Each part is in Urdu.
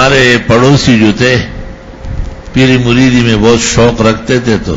ہمارے پڑوسی جو تھے پیری مریدی میں بہت شوق رکھتے تھے، تو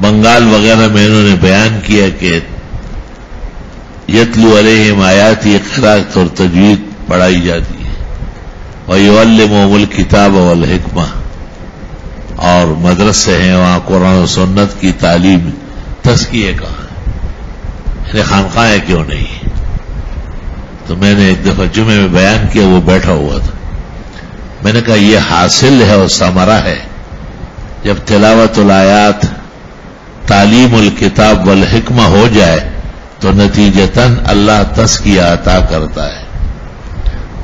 بنگال وغیرہ میں انہوں نے بیان کیا کہ یتلو علیہم آیاتی قراءت اور تجوید پڑھائی جاتی ہے، وَيُعَلِّمُهُمُ الْكِتَابَ وَالْحِکْمَةَ، اور مدرسے ہیں وہاں قرآن و سنت کی تعلیم، تزکیے کہاں ہے، یعنی خانقاہیں کیوں نہیں؟ تو میں نے ایک دفعہ جمعے میں بیان کیا، وہ بیٹھا ہوا تھا، میں نے کہا یہ حاصل ہے اور ثمرہ ہے جب تلاوت الآیات، تعلیم الکتاب والحکمہ ہو جائے تو نتیجتاً اللہ تزکیہ عطا کرتا ہے۔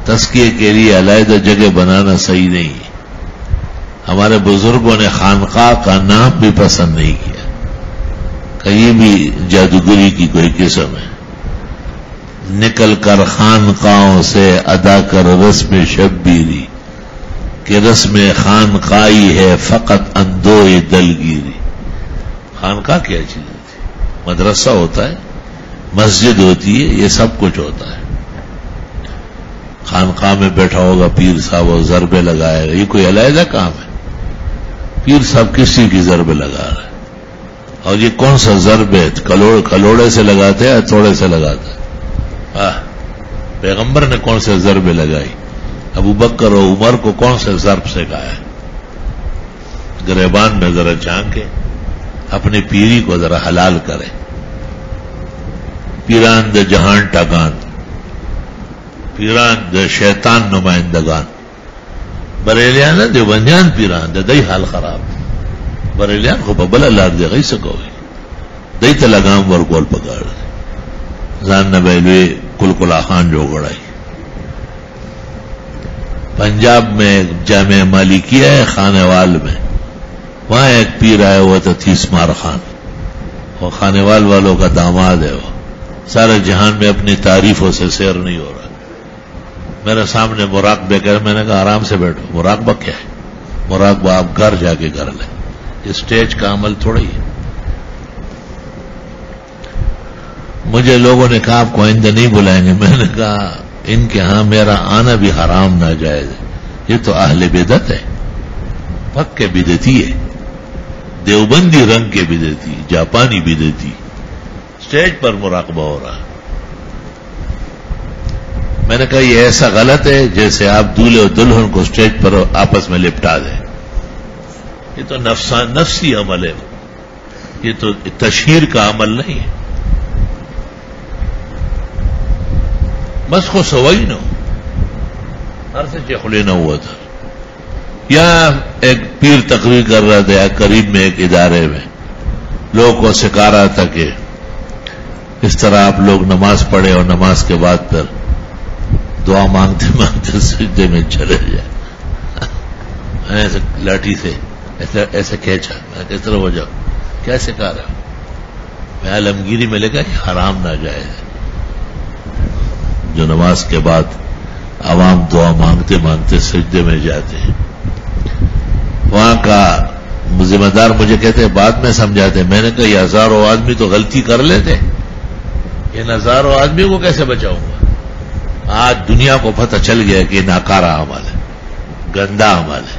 تزکیے کے لیے علیحدہ جگہ بنانا صحیح نہیں ہے۔ ہمارے بزرگوں نے خانقاہ کا نام بھی پسند نہیں کیا، کہیں بھی جادوگری کی کوئی قسم ہے۔ نکل کر خانقاہوں سے ادا کر رسم شبیری، کہ رسم خانقاہی ہے فقط اندوہ دلگیری۔ خانقاہ کیا چیز ہوتی ہے؟ مدرسہ ہوتا ہے، مسجد ہوتی ہے، یہ سب کچھ ہوتا ہے۔ خانقاہ میں بیٹھا ہوگا پیر صاحب اور ضربے لگائے گا، یہ کوئی علیحدہ کام ہے؟ پیر صاحب کسی کی ضربے لگا رہے ہیں، اور یہ کون سا ضرب ہے؟ کھلوڑے سے لگاتے ہیں یا تھوڑے سے لگاتے ہیں؟ پیغمبر نے کون سے ضربے لگائی؟ ابو بکر اور عمر کو کون سے ضرب سے کہا ہے؟ گریبان میں ذرا جھانکے اپنی پیری کو ذرا حلال کرے۔ پیران د جہان ٹگان، پیران د شیطان نمائندگان، بریلیان دیوبندیان پیران د دئی حال خراب، بریلیان کو ببل اللہ دے گئی سکوئی دئی تے لگام ورگول پکڑ زان نبیلوی کلکلا خان جو گڑائی۔ پنجاب میں جامع مالکیہ ہے خانیوال میں، وہاں ایک پیر آیا ہوا تھا تیسمار خان، وہ خانیوال والوں کا داماد ہے، وہ سارے جہان میں اپنی تعریفوں سے سیر نہیں ہو رہا۔ میرے سامنے مراقبے کر، میں نے کہا آرام سے بیٹھو، مراقبہ کیا ہے؟ مراقبہ آپ گھر جا کے کر لیں، اسٹیج کا عمل تھوڑی ہے۔ مجھے لوگوں نے کہا آپ کو آئندہ نہیں بلائیں گے، میں نے کہا ان کے ہاں میرا آنا بھی حرام ناجائز ہے، یہ تو اہل بدعت ہے، پکے بدعتی ہے، دیوبندی رنگ کے بدعتی، جاپانی بدعتی، اسٹیج پر مراقبہ ہو رہا۔ میں نے کہا یہ ایسا غلط ہے جیسے آپ دولہے اور دلہن کو اسٹیج پر آپس میں لپٹا دیں، یہ تو نفسی عمل ہے، یہ تو تشہیر کا عمل نہیں ہے۔ بس کو سوائی نہ ہو، ہر سے چخلے نہ ہوا تھا۔ یا ایک پیر تقریر کر رہا تھا قریب میں ایک ادارے میں، لوگوں کو سکھا رہا تھا کہ اس طرح آپ لوگ نماز پڑھے اور نماز کے بعد پھر دعا مانگتے مانگتے سجدے میں چلے جائے۔ میں ایسے لاٹھی سے ایسے کھینچا، میں کس طرح ہو جاؤ، کیا سکھا رہا ہوں؟ میں عالمگیری میں لے گا کہ حرام ناجائز ہے، جو نماز کے بعد عوام دعا مانگتے مانگتے سجدے میں جاتے ہیں۔ وہاں کا ذمہ دار مجھے کہتے بعد میں سمجھاتے، میں نے کہا یہ ہزاروں آدمی تو غلطی کر لیتے، ان ہزاروں آدمی کو کیسے بچاؤں گا؟ آج دنیا کو پتہ چل گیا کہ یہ ناکارہ عمل ہے، گندا عمل ہے۔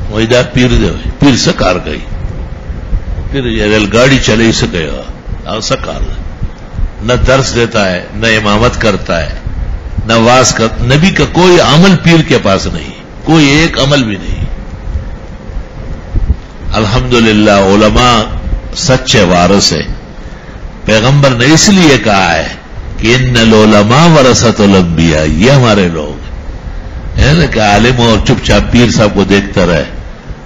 وہی دا پیر دے پیر سکار گئی، پھر ریل گاڑی چلے ہی سکے گا سکار، نہ درس دیتا ہے، نہ امامت کرتا ہے، نہ واز کا، نبی کا کوئی عمل پیر کے پاس نہیں، کوئی ایک عمل بھی نہیں۔ الحمدللہ علماء سچے وارث ہے، پیغمبر نے اس لیے کہا ہے کہ ان العلماء ورثۃ الانبیاء، یہ ہمارے لوگ ہیں کہ عالم اور چپ چاپ پیر صاحب کو دیکھتا رہے۔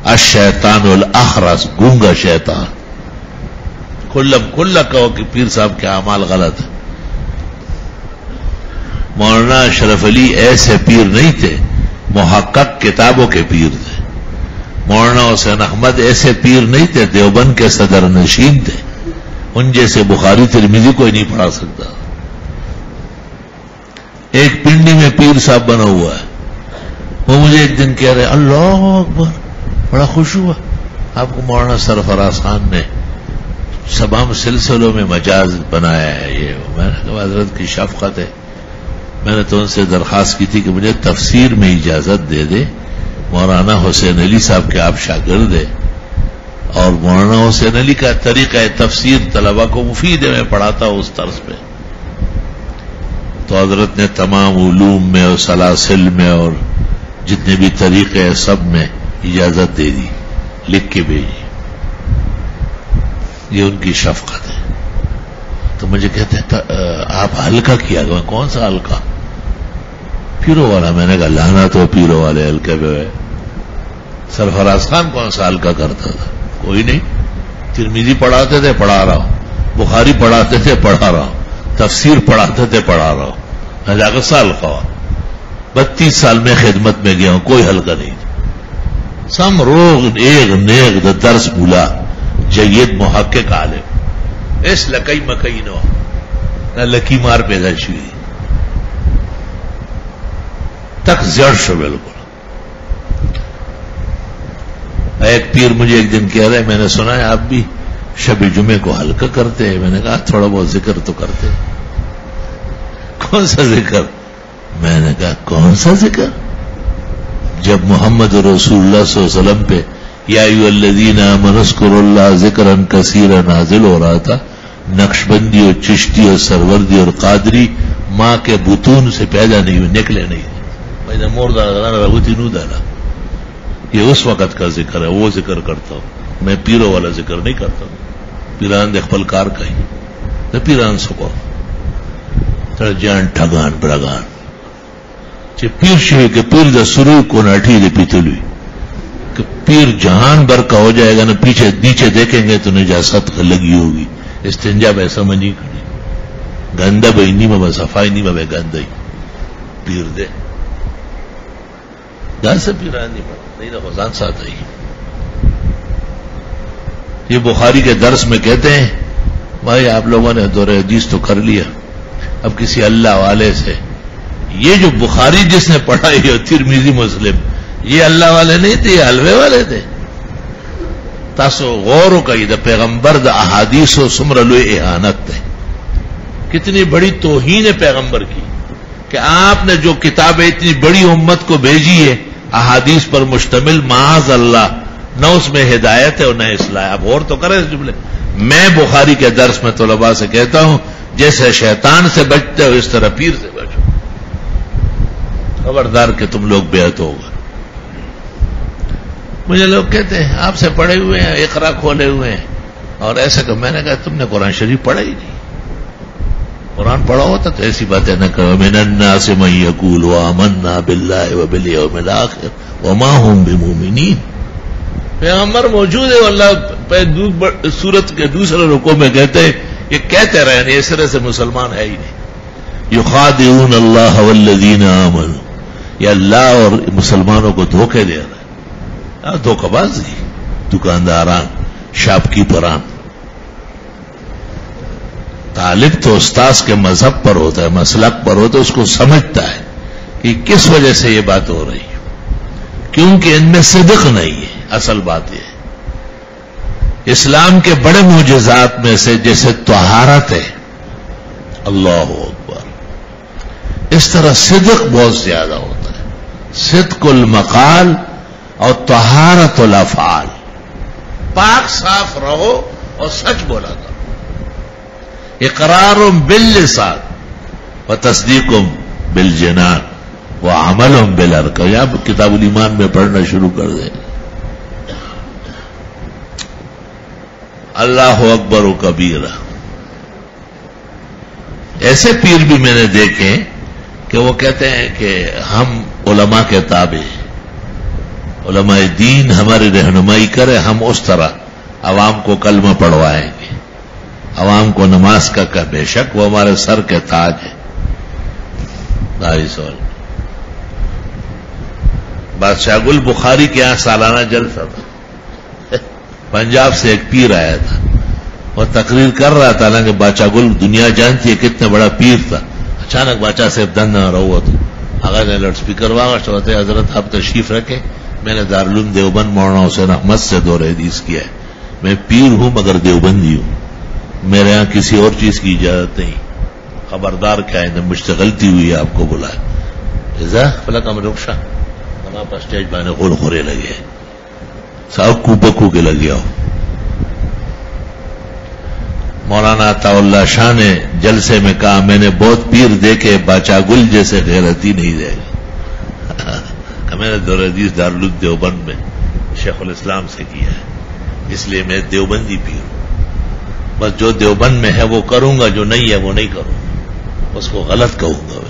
الشیطان الاخرس، گونگا شیطان، کھلا کہو کہ پیر صاحب کے اعمال غلط ہیں۔ مولانا اشرف علی ایسے پیر نہیں تھے، محقق کتابوں کے پیر تھے۔ مولانا حسین احمد ایسے پیر نہیں تھے، دیوبند کے صدر نشین تھے، ان جیسے بخاری ترمذی کوئی نہیں پڑھا سکتا۔ ایک پنڈی میں پیر صاحب بنا ہوا ہے، وہ مجھے ایک دن کہہ رہے اللہ اکبر، بڑا خوش ہوا آپ کو مولانا سرفراز خان نے تمام سلسلوں میں مجاز بنایا ہے یہ. میں نے کہا حضرت کی شفقت ہے. میں نے تو ان سے درخواست کی تھی کہ مجھے تفسیر میں اجازت دے دے. مولانا حسین علی صاحب کے آپ شاگرد ہیں اور مولانا حسین علی کا طریقہ تفسیر طلبہ کو مفید ہے. میں پڑھاتا ہوں اس طرز پہ. تو حضرت نے تمام علوم میں اور سلاسل میں اور جتنے بھی طریقے ہیں سب میں اجازت دے دی, لکھ کے بھیجی. یہ ان کی شفقت ہے. تو مجھے کہتے ہیں آپ حلقہ کیا گیا. کون سا حلقہ؟ پیرو والا. میں نے کہا لانا تو پیرو والے حلقے پہ ہے. سرفراز خان کون سا حلقہ کرتا تھا؟ کوئی نہیں. ترمذی پڑھاتے تھے, پڑھا رہا ہوں. بخاری پڑھاتے تھے, پڑھا رہا ہوں. تفسیر پڑھاتے تھے, پڑھا رہا ہوں. میں جا کر سال ہوا. 32 سال میں خدمت میں گیا ہوں, کوئی حلقہ نہیں. سم روغ ایک نیک دا درس بولا جید محقق عالم اس لکئی مکئی نہ لکی مار پیدا شوی تک زیڑ شو. بالکل. ایک پیر مجھے ایک دن کہہ رہے میں نے سنا ہے آپ بھی شب جمعے کو حلقہ کرتے ہیں. میں نے کہا تھوڑا بہت ذکر تو کرتے. کون سا ذکر؟ میں نے کہا کون سا ذکر؟ جب محمد رسول اللہ صلی اللہ علیہ وسلم پہ یا ایھا الذین آمنوا اذکروا اللہ ذکرا کثیرا نازل ہو رہا تھا, نقشبندی اور چشتی اور سروردی اور قادری ماں کے بطون سے پیدا نہیں ہوئے, نکلے نہیں. میں نے مور ڈالا رہوتی نو ڈالا. یہ اس وقت کا ذکر ہے, وہ ذکر کرتا ہوں. میں پیروں والا ذکر نہیں کرتا ہوں. پیران دے خپل کار کا ہی نہ پیران سکو تر جان ٹھگان برگان چھ پیر شوی کہ پیر دا سرو کو ناٹھی دے پیتلوی کہ پیر جہان بر کا ہو جائے گا نا پیچھے نیچے دیکھیں گے تو نجاست لگی ہوگی. استنجا بے سمجھی کھڑی گندہ بھائی نہیں میں صفائی نہیں میں گندہ ہی پیر دے جہاں سے پیران نہیں پڑا نہیں تو خزان ساتھ آئی. یہ بخاری کے درس میں کہتے ہیں بھائی آپ لوگوں نے دور حدیث تو کر لیا, اب کسی اللہ والے سے یہ جو بخاری جس نے پڑھا یہ ترمذی مسلم یہ اللہ والے نہیں تھے, یہ حلوے والے تھے. تاسو غور و کئی دا پیغمبر دا احادیث و سمرلو احانت تھے. کتنی بڑی توہین ہے پیغمبر کی کہ آپ نے جو کتابیں اتنی بڑی امت کو بھیجی ہے احادیث پر مشتمل, معاذ اللہ نہ اس میں ہدایت ہے اور نہ اصلاح. اب غور تو کریں اس جملے. میں بخاری کے درس میں طلباء سے کہتا ہوں جیسے شیطان سے بچتے ہو اس طرح پیر سے بچو. خبردار کہ تم لوگ بیعت ہوگا. مجھے لوگ کہتے ہیں آپ سے پڑھے ہوئے ہیں, اقرا کھولے ہوئے ہیں اور ایسا کہ میں نے کہا تم نے قرآن شریف پڑھا ہی نہیں. قرآن پڑھا ہوتا تو ایسی باتیں نہ کرو. من الناس من یقول آمنا باللہ وبالیوم الآخر وما هم بمؤمنین. پیغمبر موجود ہے, اللہ سورت کے دوسرے رکوع میں کہتے ہیں یہ کہتے رہے نہیں, اس طرح سے مسلمان ہے ہی نہیں. یخادعون اللہ والذین آمنوا, یہ اللہ اور مسلمانوں کو دھوکے دے رہا ہے. دھوکہ بازی, دکانداران, شاپ کیپران. طالب تو استاذ کے مذہب پر ہوتا ہے, مسلک پر ہوتا ہے, اس کو سمجھتا ہے کہ کس وجہ سے یہ بات ہو رہی ہے, کیونکہ ان میں صدق نہیں ہے. اصل بات یہ ہے اسلام کے بڑے معجزات میں سے جیسے طہارت ہے, اللہ اکبر, اس طرح صدق بہت زیادہ ہوتا ہے. صدق المقال اور طہارت الافعال. پاک صاف رہو اور سچ بولا کرو. اقرار باللسان و تصدیق بالجنان و عمل بالارکان. یا کتاب الایمان میں پڑھنا شروع کر دیں. اللہ اکبر و کبیرہ. ایسے پیر بھی میں نے دیکھے کہ وہ کہتے ہیں کہ ہم علماء کے تابع, علماء دین ہماری رہنمائی کرے, ہم اس طرح عوام کو کلمہ پڑھوائیں گے, عوام کو نماز کا کہ بے شک وہ ہمارے سر کے تاج ہے. سوال بادشاہ گل بخاری کے یہاں سالانہ جلسہ تھا. پنجاب سے ایک پیر آیا تھا, وہ تقریر کر رہا تھا, حالانکہ بادشاہ گل دنیا جانتی ہے کتنا بڑا پیر تھا. اچانک بادشاہ صاحب دن نہ رہا تو آگاہ نے لاؤڈ اسپیکر واغ چاہتے حضرت آپ تشریف رکھے, میں نے دارالعلوم دیوبند مولانا حسین احمد سے دور حدیث کیا ہے, میں پیر ہوں مگر دیوبندی ہوں. میرے ہاں کسی اور چیز کی اجازت نہیں. خبردار کیا ہے مجھ سے غلطی ہوئی ہے آپ کو بلایا ایسا فلا کم رخشا ہمارے پاس اسٹیج بانے خور خورے لگے سب کو بکو کے لگے ہو. مولانا عطا اللہ شاہ نے جلسے میں کہا میں نے بہت پیر دیکھے باچا گل جیسے غیرتی نہیں رہے گا. میں نے دور حدیث دارالعلوم دیوبند میں شیخ الاسلام سے کیا ہے اس لیے میں دیوبندی پیر ہوں. بس جو دیوبند میں ہے وہ کروں گا جو نہیں ہے وہ نہیں کروں گا اس کو غلط کہوں گا.